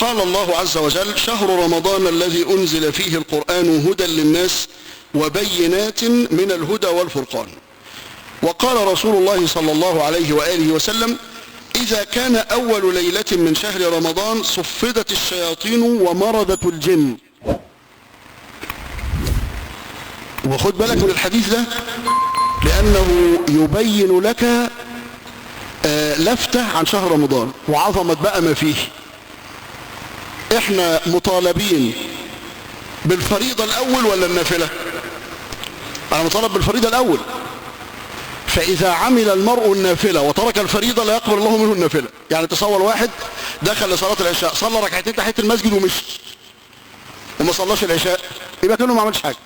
قال الله عز وجل: شهر رمضان الذي أنزل فيه القرآن هدى للناس وبينات من الهدى والفرقان. وقال رسول الله صلى الله عليه وآله وسلم: إذا كان أول ليلة من شهر رمضان صفدت الشياطين ومرضت الجن. وخد بالك من الحديث ده لأنه يبين لك لفتة عن شهر رمضان وعظمة بقى ما فيه. احنا مطالبين بالفريضة الأول ولا النافلة؟ أنا مطالب بالفريضة الأول. فإذا عمل المرء النافلة وترك الفريضة لا يقبل الله منه النافلة. يعني تصور واحد دخل لصلاة العشاء صلى ركعتين تحت المسجد ومشي وما صلاش العشاء، يبقى كأنه ما عملش حاجة.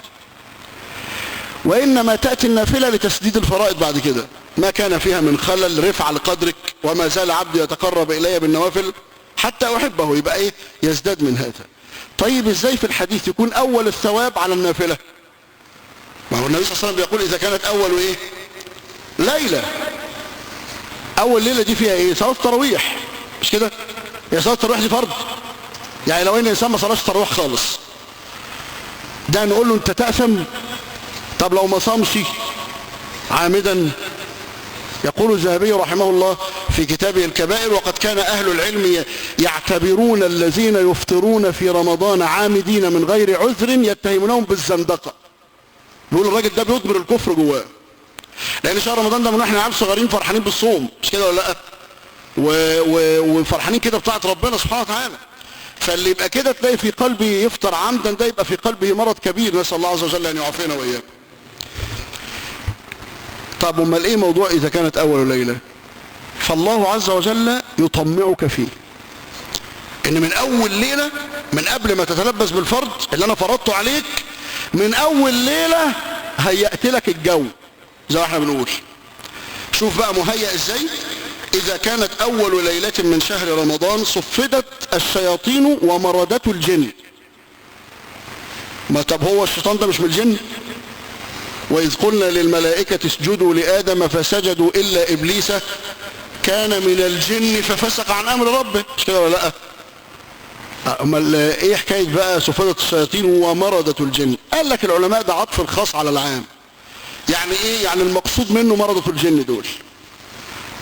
وإنما تأتي النافلة لتسديد الفرائض بعد كده، ما كان فيها من خلل رفع لقدرك، وما زال عبدي يتقرب إلي بالنوافل حتى أحبه، يبقى إيه؟ يزداد من هذا. طيب إزاي في الحديث يكون أول الثواب على النافلة؟ ما هو النبي صلى الله عليه وسلم بيقول إذا كانت أول إيه؟ ليلة. أول ليلة دي فيها إيه؟ صلاة التراويح، مش كده؟ هي صلاة التراويح دي فرض. يعني لو إن إنسان ما صلاش التراويح خالص ده نقول له أنت تأثم؟ طب لو ما صامش عامدا؟ يقول الذهبي رحمه الله في كتابه الكبائر: وقد كان أهل العلم يعتبرون الذين يفطرون في رمضان عامدين من غير عذر يتهمونهم بالزندقة. بيقول الراجل ده بيضمر الكفر جواه، لأن شهر رمضان ده من احنا عيال صغيرين فرحانين بالصوم، مش كده ولا لا؟ وفرحانين كده بطاعة ربنا سبحانه وتعالى. فاللي يبقى كده تلاقي في قلبه يفطر عمدا، ده يبقى في قلبه مرض كبير، نسأل الله عز وجل أن يعافينا وإياكم. طب امال ايه موضوع اذا كانت اول ليلة؟ فالله عز وجل يطمعك فيه ان من اول ليلة، من قبل ما تتلبس بالفرض اللي انا فرضته عليك، من اول ليلة هيأت لك الجو زي ما احنا بنقول. شوف بقى مهيأ ازاي: اذا كانت اول ليلة من شهر رمضان صفدت الشياطين ومردت الجن. ما طب هو الشيطان ده مش من الجن؟ وإذ قلنا للملائكة اسجدوا لآدم فسجدوا إلا إبليس كان من الجن ففسق عن أمر ربه، مش كده ولا لا؟ أمال إيه حكاية بقى صفدت الشياطين ومردت الجن؟ قال لك العلماء ده عطف الخاص على العام. يعني إيه؟ يعني المقصود منه مردة الجن دول.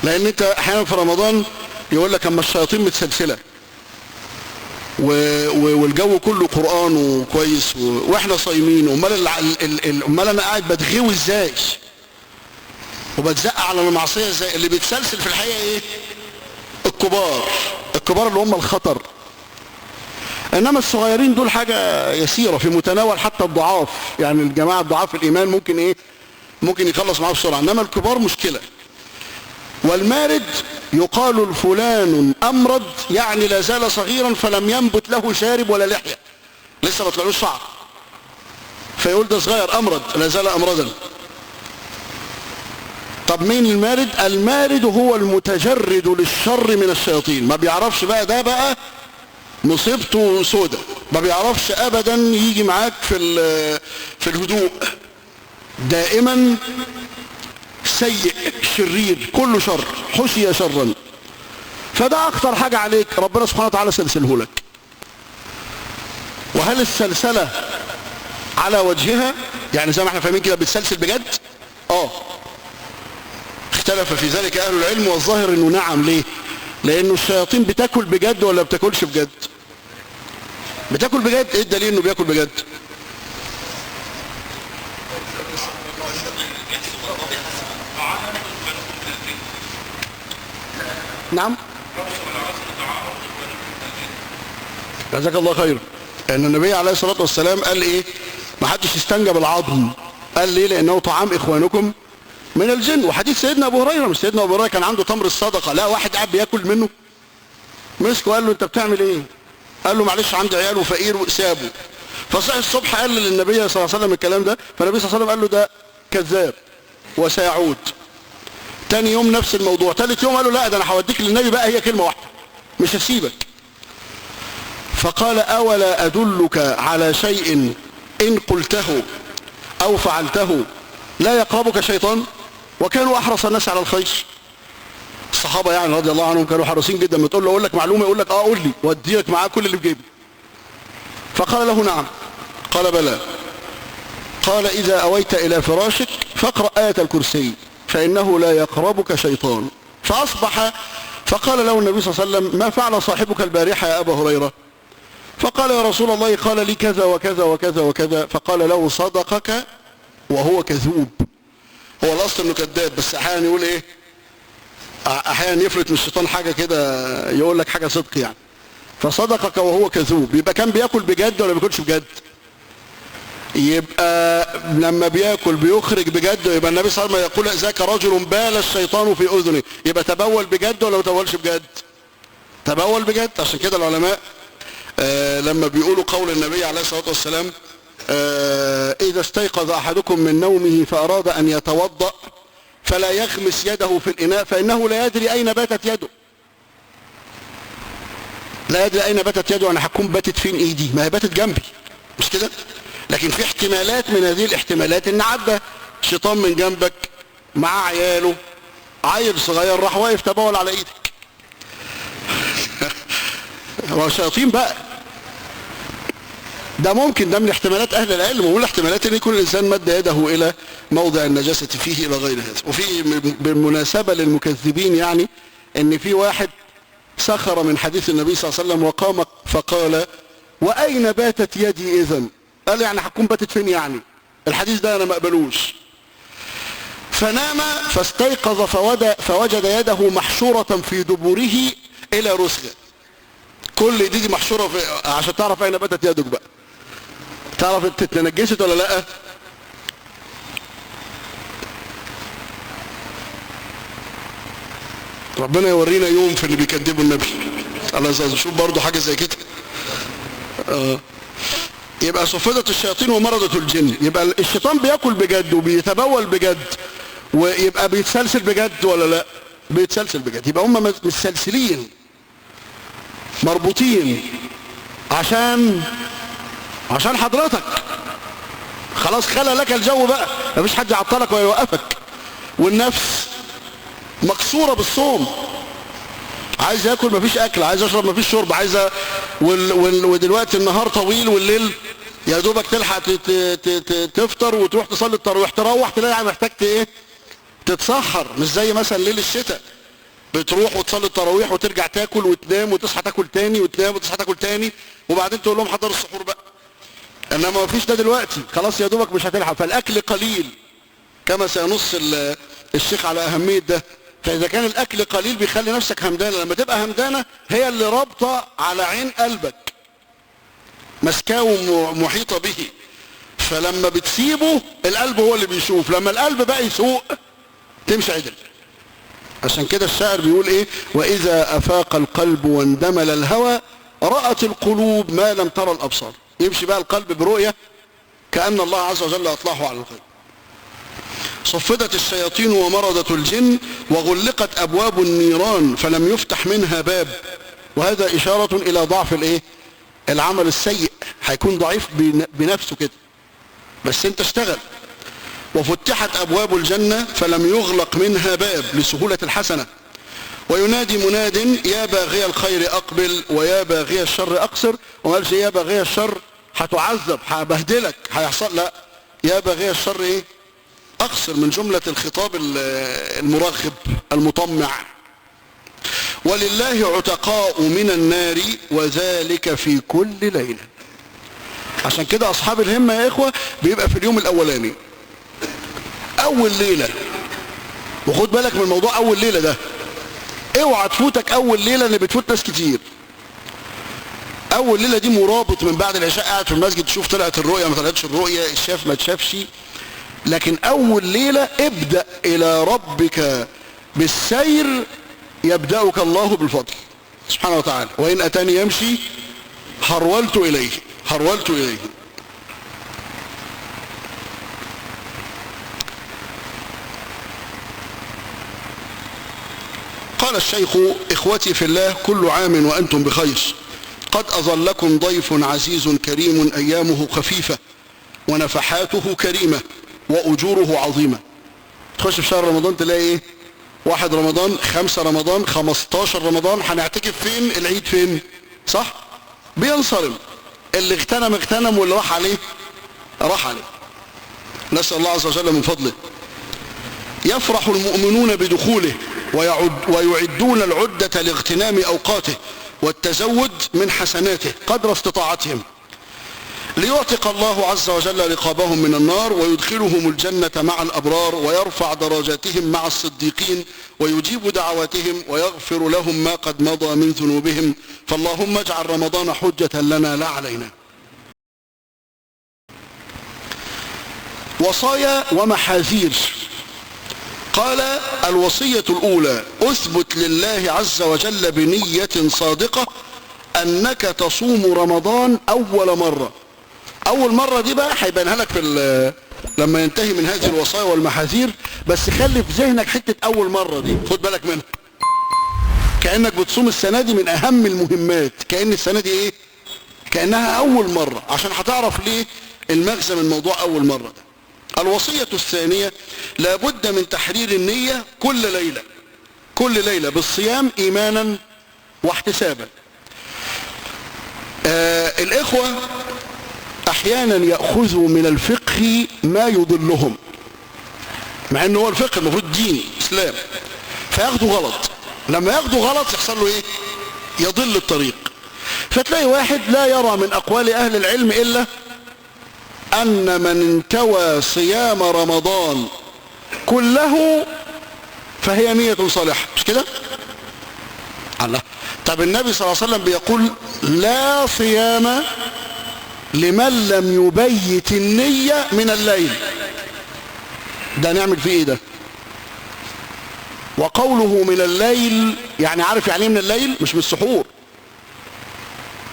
لأن أنت أحيانا في رمضان يقول لك أما الشياطين متسلسلة والجو كله قرآن وكويس واحنا صايمين، امال انا قاعد بتغوي ازاي وبتزق على المعصيه ازاي؟ اللي بيتسلسل في الحقيقه ايه؟ الكبار اللي هم الخطر. انما الصغيرين دول حاجه يسيره في متناول حتى الضعاف، يعني الجماعه الضعاف الايمان ممكن ايه؟ ممكن يخلص معاه بسرعه، انما الكبار مشكله. والمارد يقال فلان أمرد، يعني لا زال صغيرا فلم ينبت له شارب ولا لحية، لسه ما طلعلوش شعر، فيقول ده صغير أمرد، لا زال أمردا. طب مين المارد؟ المارد هو المتجرد للشر من الشياطين، ما بيعرفش بقى، ده بقى مصيبته سودة، ما بيعرفش أبدا يجي معاك في الهدوء، دائما سيء شرير، كله شر، حشي شرا. فده اخطر حاجة عليك، ربنا سبحانه وتعالى سلسله لك. وهل السلسلة على وجهها يعني زي ما احنا فاهمين كده بتسلسل بجد؟ اختلف في ذلك اهل العلم، والظاهر انه نعم. ليه؟ لانه الشياطين بتاكل بجد ولا بتاكلش بجد؟ بتاكل بجد. ايه الدليل انه بياكل بجد؟ نعم، جزاك الله خير. ان النبي عليه الصلاة والسلام قال ايه؟ ما حدش يستنجى بالعظم. قال ليه؟ لانه طعام اخوانكم من الجن. وحديث سيدنا ابو هريره، مش سيدنا ابو هريره كان عنده تمر الصدقه، لا واحد قاعد بياكل منه، مسكه قال له انت بتعمل ايه؟ قال له معلش عندي عيال وفقير، وسابه. فصحي الصبح قال للنبي صلى الله عليه وسلم الكلام ده، فالنبي صلى الله عليه وسلم قال له ده كذاب وسيعود. تاني يوم نفس الموضوع، تالت يوم قال له لا ده انا هوديك للنبي بقى، هي كلمه واحده مش هسيبك. فقال اولا ادلك على شيء ان قلته او فعلته لا يقربك شيطان؟ وكانوا احرص الناس على الخير. الصحابة يعني رضي الله عنهم كانوا حريصين جدا، ما تقول له اقول لك معلومة يقول لك قول لي وادي لك معاه كل اللي في جيبي. فقال له نعم. قال بلى. قال إذا أويت إلى فراشك فاقرأ آية الكرسي فإنه لا يقربك شيطان. فأصبح فقال له النبي صلى الله عليه وسلم ما فعل صاحبك البارحة يا أبا هريرة؟ فقال يا رسول الله قال لي كذا وكذا وكذا وكذا. فقال له صدقك وهو كذوب. هو الأصل إنه كذاب، بس أحيانا يقول إيه، أحيانا يفلت من الشيطان حاجة كده يقول لك حاجة صدق يعني. فصدقك وهو كذوب، يبقى كان بياكل بجد ولا بياكلش بجد؟ يبقى لما بياكل بيخرج بجد، يبقى النبي صلى الله عليه وسلم يقول ذاك رجل بال الشيطان في اذنه، يبقى تبول بجد ولا ما تبولش بجد؟ تبول بجد. عشان كده العلماء لما بيقولوا قول النبي عليه الصلاه والسلام اذا استيقظ احدكم من نومه فاراد ان يتوضا فلا يغمس يده في الاناء فانه لا يدري اين باتت يده. لا يدري اين باتت يده، انا هتكون باتت فين ايدي؟ ما هي باتت جنبي، مش كده؟ لكن في احتمالات، من هذه الاحتمالات ان عدى شيطان من جنبك مع عياله، عيل صغير راح واقف تبول على ايدك. هو شياطين بقى. ده ممكن، ده من احتمالات اهل العلم، ومن الاحتمالات ان يكون الانسان مد يده الى موضع النجاسة فيه الى غير هذا. وفي بالمناسبة للمكذبين يعني ان في واحد سخر من حديث النبي صلى الله عليه وسلم وقام فقال واين باتت يدي اذن؟ قال يعني هتكون باتت فين يعني؟ الحديث ده انا ما اقبلوش. فنام فاستيقظ فوجد يده محشورة في دبره الى رسغه. كل دي محشورة عشان تعرف اين باتت يدك بقى، تعرف انت اتنجست ولا لا. ربنا يورينا يوم في اللي بيكذبوا النبي. الله يسعدك. شوف برضو حاجة زي كده. يبقى صفدت الشياطين ومرضت الجن. يبقى الشيطان بياكل بجد وبيتبول بجد، ويبقى بيتسلسل بجد ولا لا؟ بيتسلسل بجد. يبقى هم متسلسلين مربوطين عشان حضرتك خلاص خلى لك الجو بقى، مفيش حد يعطلك ولا يوقفك. والنفس مكسورة بالصوم، عايز ياكل مفيش اكل، عايز يشرب مفيش شرب، عايزه ودلوقتي النهار طويل والليل يا دوبك تلحق تفطر وتروح تصلي التراويح، تروح تلاقي محتاج ايه؟ تتسحر. مش زي مثلا ليل الشتاء بتروح وتصلي التراويح وترجع تاكل وتنام وتصحى تاكل تاني وتنام وتصحى تاكل تاني وبعدين تقول لهم حضروا السحور بقى. انما مفيش ده دلوقتي، خلاص يا دوبك مش هتلحق، فالاكل قليل كما سينص الشيخ على اهمية ده. فاذا كان الاكل قليل بيخلي نفسك همدانة، لما تبقى همدانة هي اللي رابطة على عين قلبك مسكاه ومحيطة به، فلما بتسيبه القلب هو اللي بيشوف، لما القلب بقى يسوق تمشي عدل. عشان كده الشاعر بيقول ايه؟ واذا افاق القلب واندمل الهوى رأت القلوب ما لم ترى الابصار. يمشي بقى القلب برؤية كأن الله عز وجل اطلعه على الغيب. صفدت الشياطين ومرضت الجن وغلقت ابواب النيران فلم يفتح منها باب. وهذا اشارة الى ضعف الايه؟ العمل السيء، هيكون ضعيف بنفسه كده، بس انت اشتغل. وفتحت ابواب الجنة فلم يغلق منها باب لسهولة الحسنة. وينادي مناد يا باغي الخير اقبل ويا باغي الشر اقصر. وما قالش يا باغي الشر هتعذب هبهدلك هيحصل، لا، يا باغي الشر ايه؟ اقصر، من جملة الخطاب المرغب المطمع. ولله عتقاء من النار وذلك في كل ليلة. عشان كده اصحاب الهمة يا اخوة بيبقى في اليوم الاولاني اول ليلة. وخد بالك من موضوع اول ليلة ده، اوعى تفوتك اول ليلة اللي بتفوت ناس كتير. اول ليلة دي مرابط، من بعد العشاء قاعد في المسجد تشوف طلعت الرؤية ما طلعتش الرؤية، الشاف ما تشافش. لكن اول ليلة ابدأ الى ربك بالسير يبدأك الله بالفضل سبحانه وتعالى. وإن أتاني يمشي هرولت إليه. قال الشيخ إخوتي في الله كل عام وأنتم بخير. قد أظلكم ضيف عزيز كريم أيامه خفيفة ونفحاته كريمة وأجوره عظيمة. تخش في شهر رمضان تلاقي إيه؟ 1 رمضان، 5 رمضان، 15 رمضان، هنعتكف فين؟ العيد فين؟ صح؟ بينصرم، اللي اغتنم واللي راح عليه راح عليه. نسأل الله عز وجل من فضله. يفرح المؤمنون بدخوله ويعدون العدة لاغتنام أوقاته والتزود من حسناته قدر استطاعتهم، ليعتق الله عز وجل رقابهم من النار ويدخلهم الجنة مع الأبرار ويرفع درجاتهم مع الصديقين ويجيب دعواتهم ويغفر لهم ما قد مضى من ذنوبهم. فاللهم اجعل رمضان حجة لنا لا علينا. وصايا ومحاذير. قال: الوصية الأولى: أثبت لله عز وجل بنية صادقة أنك تصوم رمضان أول مرة. أول مرة دي بقى هيبانها لك لما ينتهي من هذه الوصايا والمحاذير، بس خلي في ذهنك حتة أول مرة دي، خد بالك منها. كأنك بتصوم السنة دي من أهم المهمات، كأن السنة دي إيه؟ كأنها أول مرة، عشان هتعرف ليه المغزى من موضوع أول مرة ده. الوصية الثانية: لابد من تحرير النية كل ليلة بالصيام إيمانا واحتسابا. الإخوة أحيانا يأخذوا من الفقه ما يضلهم، مع أنه هو الفقه المفروض ديني إسلام، فياخدوا غلط. لما ياخدوا غلط يحصل له إيه؟ يضل الطريق. فتلاقي واحد لا يرى من أقوال أهل العلم إلا أن من انتوى صيام رمضان كله فهي نية صالحة، مش كده؟ الله. طب النبي صلى الله عليه وسلم بيقول: لا صيام لمن لم يبيت النية من الليل. ده نعمل فيه ايه ده؟ وقوله من الليل يعني عارف يعني ايه من الليل؟ مش من السحور،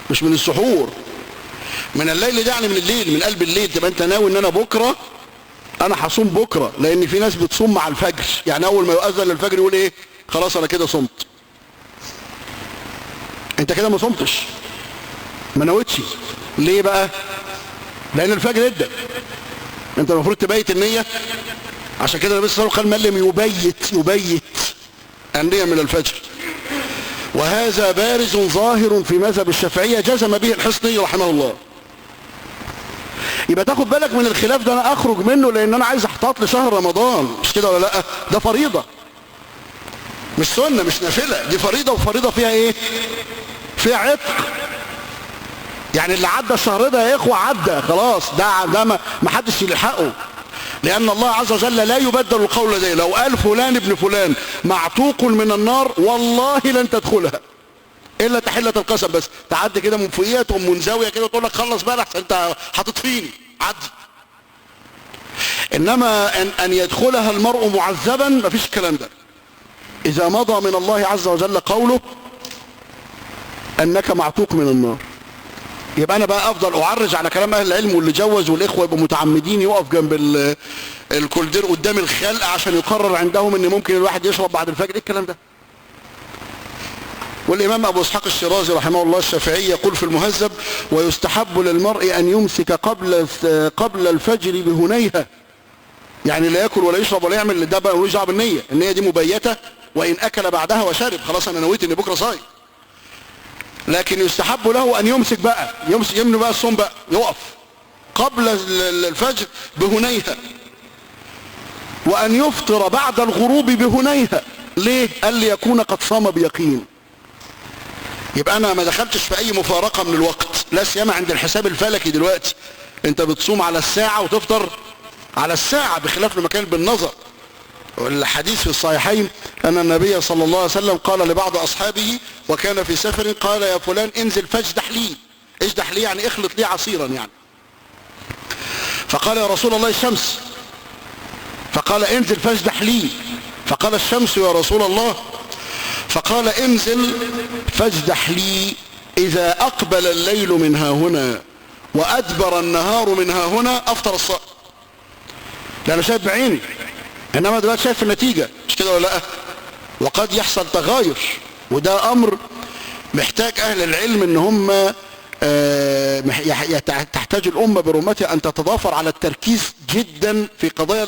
مش من السحور. من الليل ده يعني من الليل، من قلب الليل. تبقى انت ناوي ان انا بكرة انا هصوم بكرة، لان في ناس بتصوم مع الفجر، يعني اول ما يؤذن للفجر يقول ايه؟ خلاص انا كده صمت. انت كده ما صمتش، ما نويتش. ليه بقى؟ لان الفجر ادى، انت المفروض تبيت النية. عشان كده النبي صلى الله عليه وسلم قال: من لم يبيت النية من الفجر. وهذا بارز ظاهر في مذهب الشافعية جزم به الحصني رحمه الله. يبقى تاخد بالك من الخلاف ده، انا اخرج منه لان انا عايز احتاط لشهر رمضان، مش كده ولا لا؟ ده فريضة مش سنة مش نافلة، دي فريضة، وفريضة فيها ايه؟ فيها عتق. يعني اللي عدى الشهر ده يا اخوة عدى خلاص، ده ما حدش يلحقه، لان الله عز وجل لا يبدل القول لديه. لو قال فلان ابن فلان معتوق من النار والله لن تدخلها الا تحلة القسم، بس تعدي كده من فوقيها تقوم منزاوية كده وتقول لك خلص بقى لحسن انت هتطفيني، عدي. انما ان يدخلها المرء معذبا مفيش الكلام ده. اذا مضى من الله عز وجل قوله انك معتوق من النار، يبقى انا بقى افضل اعرج على كلام اهل العلم، واللي جوز والاخوه يبقوا متعمدين يقف جنب الكولدير قدام الخلق عشان يقرر عندهم ان ممكن الواحد يشرب بعد الفجر. ايه الكلام ده؟ والامام ابو اسحاق الشيرازي رحمه الله الشافعي يقول في المهذب: ويستحب للمرء ان يمسك قبل الفجر بهنيها، يعني لا ياكل ولا يشرب ولا يعمل، ده بقى ملوش دعوه بالنيه، النيه دي مبيته، وان اكل بعدها وشرب خلاص انا نويت ان بكره صايم. لكن يستحب له ان يمسك بقى، يمني بقى الصوم بقى، يقف قبل الفجر بهنيها، وان يفطر بعد الغروب بهنيها. ليه؟ قال لي يكون قد صام بيقين. يبقى انا ما دخلتش في اي مفارقه من الوقت، لا سيما عند الحساب الفلكي دلوقتي انت بتصوم على الساعه وتفطر على الساعه، بخلاف لما كان بالنظر. والحديث في الصحيحين أن النبي صلى الله عليه وسلم قال لبعض أصحابه وكان في سفر: قال يا فلان انزل فاجدح لي. اجدح لي يعني اخلط لي عصيرا يعني. فقال: يا رسول الله الشمس. فقال: انزل فاجدح لي. فقال: الشمس يا رسول الله. فقال: انزل فاجدح لي إذا أقبل الليل من ها هنا وأدبر النهار من ها هنا أفطر الصائم. لأنا شايف بعيني، انما دلوقتي شايف النتيجة، مش كده ولا لا؟ وقد يحصل تغاير، وده امر محتاج اهل العلم ان هم تحتاج الامة برمتها ان تتضافر على التركيز جدا في قضايا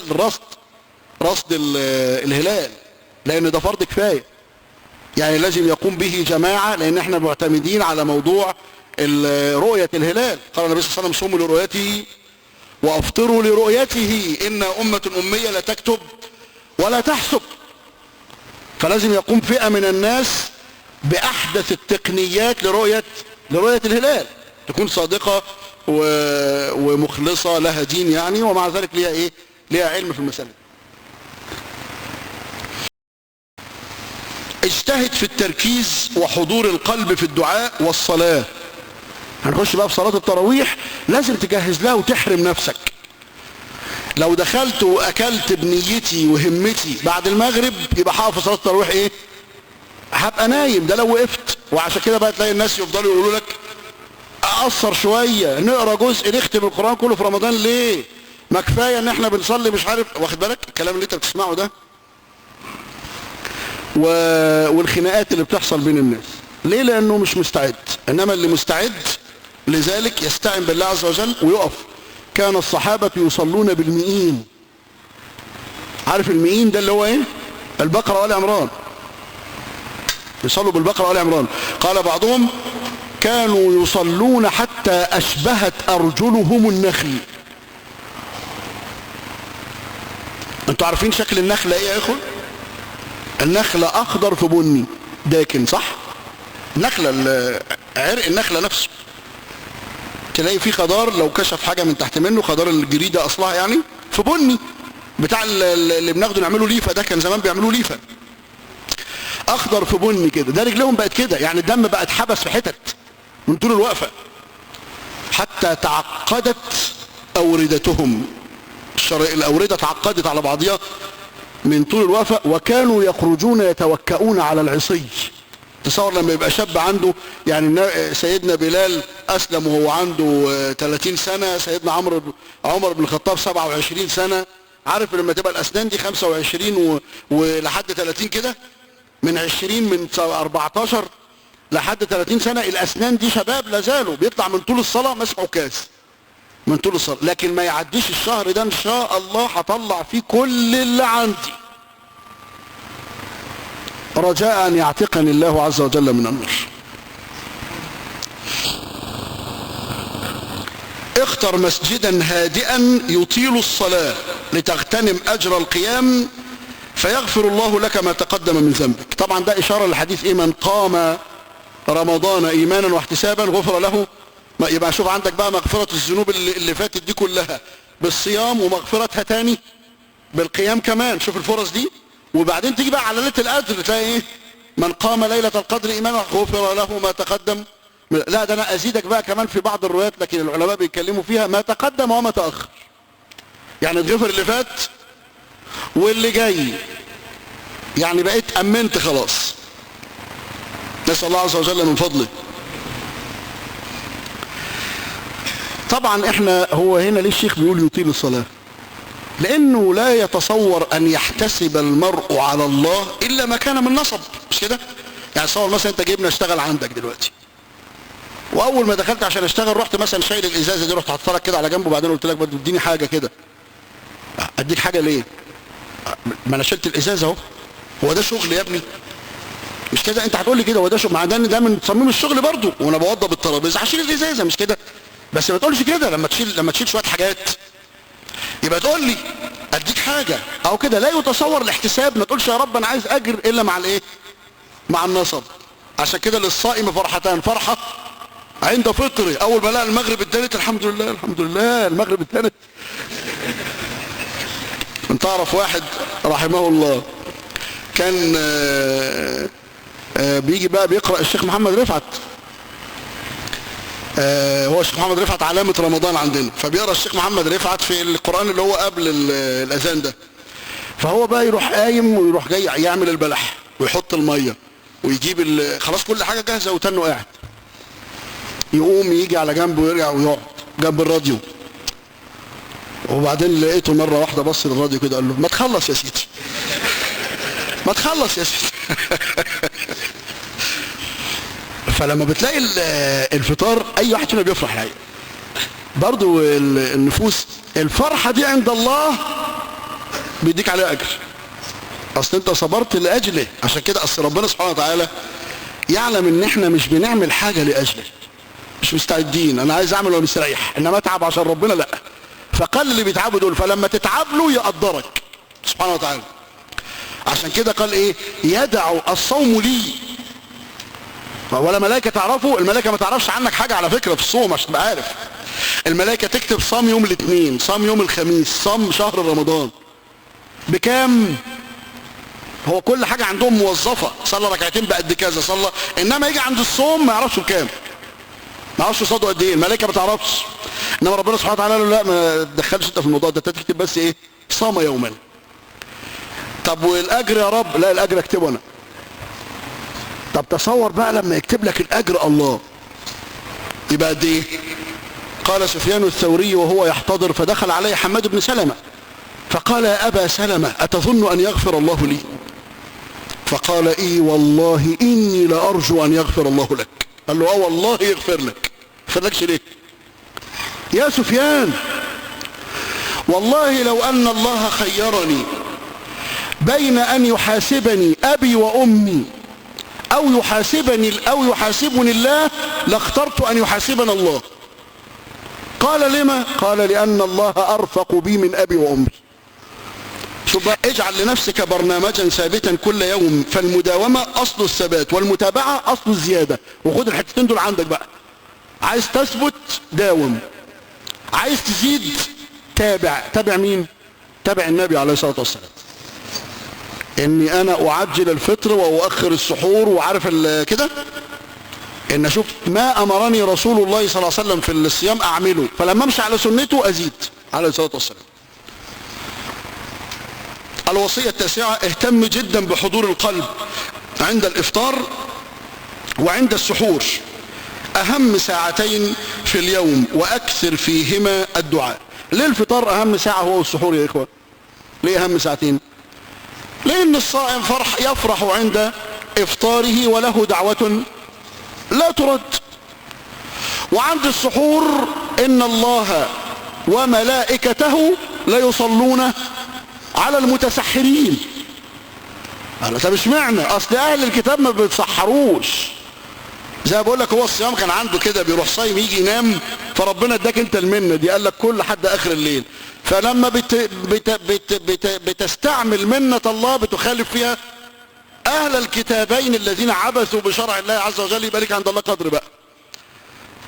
رصد الهلال. لان ده فرض كفاية، يعني لازم يقوم به جماعة، لان احنا معتمدين على موضوع رؤية الهلال. قال النبي صلى الله عليه وسلم صوموا لرؤيته وافطروا لرؤيته، ان امة امية لا تكتب ولا تحسب. فلازم يقوم فئة من الناس باحدث التقنيات لرؤية الهلال، تكون صادقة ومخلصة لها دين يعني، ومع ذلك ليها ايه؟ ليها علم في المسألة. اجتهد في التركيز وحضور القلب في الدعاء والصلاة. هنخش بقى في صلاة التراويح، لازم تجهز لها وتحرم نفسك. لو دخلت واكلت بنيتي وهمتي بعد المغرب يبقى هقف في صلاة التراويح ايه؟ هبقى نايم، ده لو وقفت. وعشان كده بقى تلاقي الناس يفضلوا يقولوا لك اقصر شوية، نقرا جزء، نختم القرآن كله في رمضان ليه؟ ما كفاية ان احنا بنصلي مش عارف، واخد بالك الكلام اللي انت بتسمعه ده؟ والخناقات اللي بتحصل بين الناس ليه؟ لانه مش مستعد. انما اللي مستعد لذلك يستعين بالله عز وجل ويقف. كان الصحابة يصلون بالمئين. عارف المئين ده اللي هو ايه؟ البقرة وآل عمران. يصلوا بالبقرة وآل عمران. قال بعضهم كانوا يصلون حتى أشبهت أرجلهم النخل. انتوا عارفين شكل النخلة ايه يا اخوة؟ النخلة اخضر في بني داكن، صح؟ نخلة عرق النخلة نفسه تلاقي فيه خضار، لو كشف حاجة من تحت منه خضار الجريدة اصلها يعني في بني، بتاع اللي بناخده نعمله ليفة، ده كان زمان بيعملوه ليفة، اخضر في بني كده. ده رجلهم بقت كده، يعني الدم بقى اتحبس في حتت من طول الوقفة، حتى تعقدت اوردتهم. الاوردة تعقدت على بعضها من طول الوقفة. وكانوا يخرجون يتوكؤون على العصي. تصور لما يبقى شاب عنده، يعني سيدنا بلال أسلم وهو عنده 30 سنة، سيدنا عمر بن الخطاب 27 سنة. عارف لما تبقى الأسنان دي 25 ولحد 30 كده، من 20 من 14 لحد 30 سنة الأسنان دي شباب لازالوا، بيطلع من طول الصلاة ماسك عكاز من طول الصلاة. لكن ما يعديش الشهر ده إن شاء الله هطلع فيه كل اللي عندي، رجاء أن يعتقني الله عز وجل من النار. اختر مسجدا هادئا يطيل الصلاة لتغتنم أجر القيام فيغفر الله لك ما تقدم من ذنبك. طبعا ده إشارة للحديث إيه؟ من قام رمضان إيمانا واحتسابا غفر له. يبقى شوف عندك بقى مغفرة الذنوب اللي فاتت دي كلها بالصيام، ومغفرتها تاني بالقيام كمان. شوف الفرص دي. وبعدين تيجي بقى على ليلة القدر تلاقي ايه؟ من قام ليلة القدر ايمانا غفر له ما تقدم. لا ده انا ازيدك بقى كمان في بعض الروايات، لكن العلماء بيتكلموا فيها ما تقدم وما تأخر، يعني تغفر اللي فات واللي جاي، يعني بقيت امنت خلاص. نسأل الله عز وجل من فضله. طبعا احنا هو هنا ليه الشيخ بيقول يطيل الصلاة؟ لانه لا يتصور ان يحتسب المرء على الله الا ما كان من نصب، مش كده؟ يعني تصور مثلا انت جايبني اشتغل عندك دلوقتي، واول ما دخلت عشان اشتغل رحت مثلا شايل الازازه دي، رحت حاططها لك كده على جنب، وبعدين قلت لك برضه اديني حاجه كده. اديك حاجه ليه؟ ما انا شلت الازازه اهو. هو ده شغل يا ابني؟ مش كده؟ انت هتقول لي كده هو ده شغل؟ مع ده من تصميم الشغل برضه، وانا بوضب الترابيزه هشيل الازازه، مش كده؟ بس ما تقولش كده لما تشيل شويه حاجات، يبقى تقول لي اديك حاجه او كده. لا يتصور الاحتساب، ما تقولش يا رب انا عايز اجر الا مع الايه؟ مع النصب. عشان كده للصائم فرحتان: فرحه عند فطره، اول ما لقى المغرب الثالث الحمد لله الحمد لله المغرب الثالث. انت تعرف واحد رحمه الله كان بيجي بقى بيقرأ الشيخ محمد رفعت، هو الشيخ محمد رفعت علامة رمضان عندنا، فبيقرأ الشيخ محمد رفعت في القرآن اللي هو قبل الأذان ده. فهو بقى يروح قايم ويروح جاي يعمل البلح ويحط المية ويجيب خلاص كل حاجة جاهزة وتنه قاعد، يقوم يجي على جنبه ويرجع ويقعد جنب الراديو. وبعدين لقيته مرة واحدة بص للراديو كده قال له: ما تخلص يا سيدي ما تخلص يا سيدي. فلما بتلاقي الفطار اي واحد فينا بيفرح يعني. برضو النفوس الفرحة دي عند الله بيديك عليها اجر. اصل انت صبرت لاجله. عشان كده اصل ربنا سبحانه وتعالى يعلم ان احنا مش بنعمل حاجة لاجله، مش مستعدين، انا عايز اعمل ومستريح، انما اتعب عشان ربنا لا. فقال اللي بيتعبوا دول، فلما تتعب له يقدرك سبحانه وتعالى. عشان كده قال ايه؟ يدع الصوم لي. ولا ملائكة تعرفوا؟ الملائكة ما تعرفش عنك حاجة على فكرة في الصوم عشان تبقى عارف. الملائكة تكتب صام يوم الاثنين، صام يوم الخميس، صام شهر رمضان. بكام؟ هو كل حاجة عندهم موظفة، صلى ركعتين بقد كذا، صلى. انما يجي عند الصوم ما يعرفش بكام، ما يعرفش صدقه قد ايه، الملائكة ما تعرفش. انما ربنا سبحانه وتعالى قال له لا ما تدخلش انت في الموضوع ده، تكتب بس ايه؟ صام يوما. طب والاجر يا رب؟ لا الاجر اكتبه انا. طب تصور بقى لما يكتب لك الاجر الله، يبقى قد ايه؟ قال سفيان الثوري وهو يحتضر، فدخل عليه حماد بن سلمة فقال يا ابا سلمة اتظن ان يغفر الله لي؟ فقال اي والله اني لارجو ان يغفر الله لك. قال له اه والله يغفر لك. يغفر لكش ليه؟ يا سفيان والله لو ان الله خيرني بين ان يحاسبني ابي وامي او يحاسبني الله لاخترت ان يحاسبنا الله. قال لما؟ قال لان الله ارفق بي من ابي وامي. شوف بقى، اجعل لنفسك برنامجا ثابتا كل يوم، فالمداومة اصل الثبات والمتابعة اصل الزيادة. وخد الحتتين دول عندك بقى. عايز تثبت داوم، عايز تزيد تابع. تابع مين؟ تابع النبي عليه الصلاة والسلام. اني انا اعجل الفطر واؤخر السحور، وعارف كده ان اشوف ما امرني رسول الله صلى الله عليه وسلم في الصيام اعمله، فلما امشي على سنته ازيد عليه الصلاة والسلام. الوصية التاسعة: اهتم جدا بحضور القلب عند الافطار وعند السحور، اهم ساعتين في اليوم، واكثر فيهما الدعاء. ليه الفطار اهم ساعة هو والسحور يا اخوة؟ ليه اهم ساعتين؟ لان الصائم يفرح عند افطاره وله دعوة لا ترد. وعند السحور ان الله وملائكته ليصلون على المتسحرين. قال طب اشمعنى؟ اصل اهل الكتاب ما بيتسحروش. زي ما بقول لك، هو الصيام كان عنده كده، بيروح صايم يجي ينام، فربنا اداك انت المنه دي، قال لك كل حد اخر الليل. فلما بتستعمل منه الله بتخالف فيها اهل الكتابين الذين عبثوا بشرع الله عز وجل، يبقى لك عند الله قدر بقى.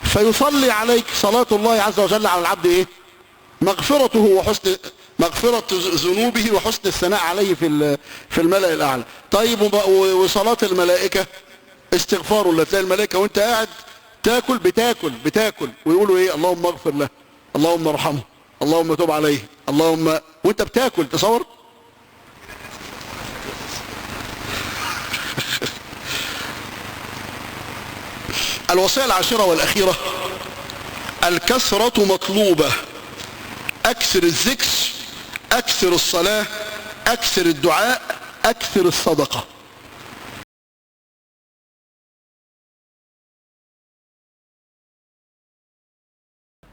فيصلي عليك صلاة الله عز وجل على العبد ايه؟ مغفرته وحسن مغفرة ذنوبه وحسن الثناء عليه في الملأ الأعلى. طيب وصلاة الملائكة استغفار الله. تلاقي الملائكة وانت قاعد بتاكل ويقولوا ايه؟ اللهم اغفر له، اللهم ارحمه، اللهم تب عليه، اللهم، وانت بتاكل. تصور. الوصية العاشرة والأخيرة: الكثرة مطلوبة. أكثر الذكر، أكثر الصلاة، أكثر الدعاء، أكثر الصدقة.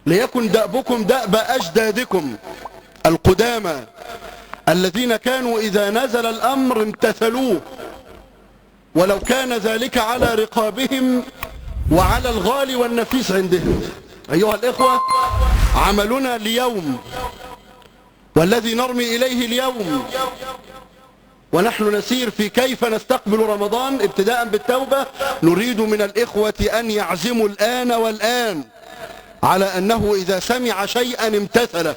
ليكن دأبكم دأب أجدادكم القدامى الذين كانوا إذا نزل الأمر امتثلوه ولو كان ذلك على رقابهم وعلى الغالي والنفيس عندهم. أيها الإخوة، عملنا اليوم والذي نرمي إليه اليوم ونحن نسير في كيف نستقبل رمضان ابتداء بالتوبة، نريد من الإخوة أن يعزموا الآن والآن على أنه إذا سمع شيئا امتثله.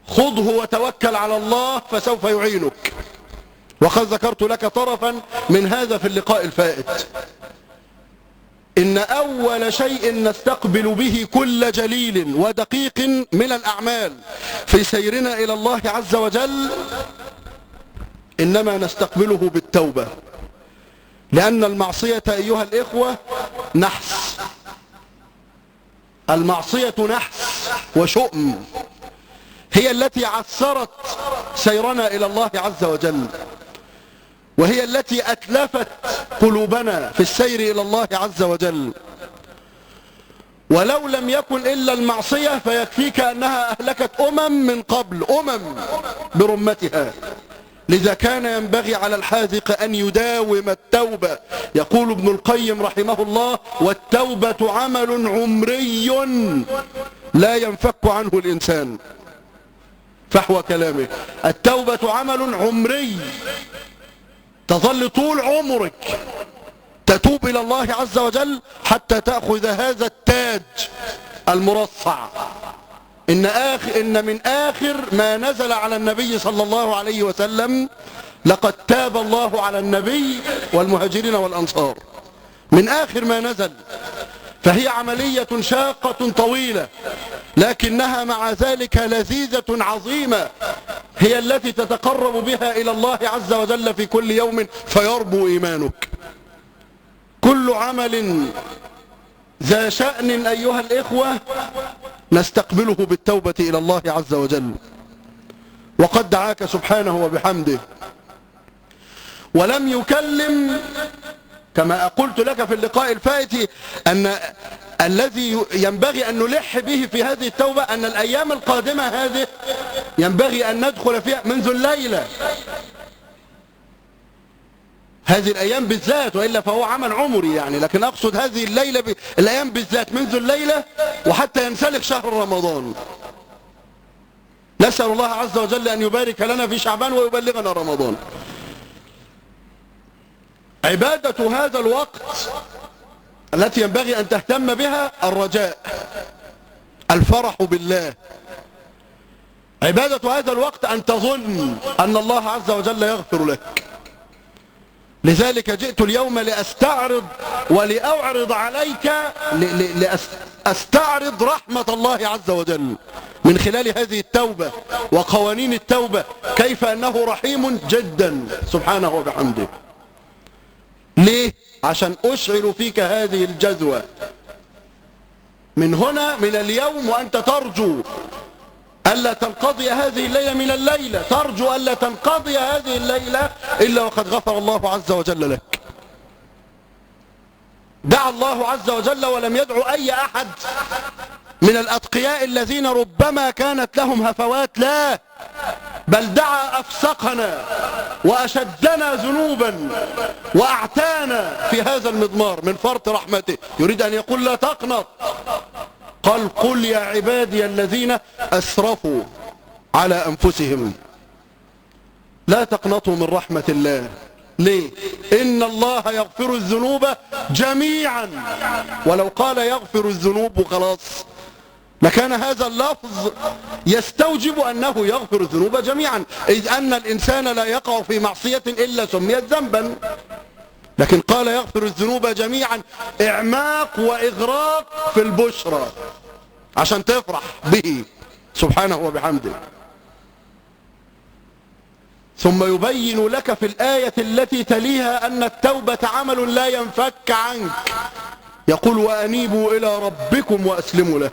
خذه وتوكل على الله فسوف يعينك. وقد ذكرت لك طرفا من هذا في اللقاء الفائت. إن أول شيء نستقبل به كل جليل ودقيق من الأعمال في سيرنا إلى الله عز وجل إنما نستقبله بالتوبة. لأن المعصية أيها الإخوة نحس. المعصية نحس وشؤم، هي التي عثرت سيرنا إلى الله عز وجل، وهي التي أتلفت قلوبنا في السير إلى الله عز وجل. ولو لم يكن إلا المعصية فيكفيك أنها أهلكت من قبل برمتها. لذا كان ينبغي على الحاذق أن يداوم التوبة. يقول ابن القيم رحمه الله: والتوبة عمل عمري لا ينفك عنه الإنسان. فحوى كلامه، التوبة عمل عمري، تظل طول عمرك تتوب إلى الله عز وجل حتى تأخذ هذا التاج المرصع. إن من آخر ما نزل على النبي صلى الله عليه وسلم: لقد تاب الله على النبي والمهاجرين والأنصار. من آخر ما نزل. فهي عملية شاقة طويلة، لكنها مع ذلك لذيذة عظيمة، هي التي تتقرب بها إلى الله عز وجل في كل يوم فيربو إيمانك. كل عمل ذا شأن أيها الإخوة نستقبله بالتوبة إلى الله عز وجل. وقد دعاك سبحانه وبحمده ولم يكلم، كما قلت لك في اللقاء الفائت، أن الذي ينبغي أن نلح به في هذه التوبة أن الأيام القادمة هذه ينبغي أن ندخل فيها منذ الليلة، هذه الأيام بالذات، وإلا فهو عمل عمري يعني، لكن أقصد هذه الليلة الأيام بالذات منذ الليلة وحتى ينسلخ شهر رمضان. نسأل الله عز وجل أن يبارك لنا في شعبان ويبلغنا رمضان. عبادة هذا الوقت التي ينبغي أن تهتم بها الرجاء، الفرح بالله. عبادة هذا الوقت أن تظن أن الله عز وجل يغفر لك. لذلك جئت اليوم لأستعرض ولأعرض عليك، لأستعرض رحمة الله عز وجل من خلال هذه التوبة وقوانين التوبة، كيف أنه رحيم جدا سبحانه وبحمده. ليه؟ عشان أشعر فيك هذه الجذوة من هنا، من اليوم، وأنت ترجو ألا تنقضي هذه الليلة من الليلة، ترجو ألا تنقضي هذه الليلة إلا وقد غفر الله عز وجل لك. دعا الله عز وجل ولم يدعو أي أحد من الأتقياء الذين ربما كانت لهم هفوات، لا، بل دعا أفسقنا وأشدنا ذنوبا وأعتانا في هذا المضمار من فرط رحمته. يريد أن يقول: لا تقنط. قال: قل يا عبادي الذين أسرفوا على أنفسهم لا تقنطوا من رحمة الله. ليه؟ إن الله يغفر الذنوب جميعا. ولو قال يغفر الذنوب وخلاص لكان هذا اللفظ يستوجب أنه يغفر الذنوب جميعا، إذ أن الإنسان لا يقع في معصية إلا سميت ذنبا. لكن قال يغفر الذنوب جميعا، إعماق وإغراق في البشرى عشان تفرح به سبحانه وبحمده. ثم يبين لك في الآية التي تليها أن التوبة عمل لا ينفك عنك. يقول: وأنيبوا إلى ربكم وأسلموا له.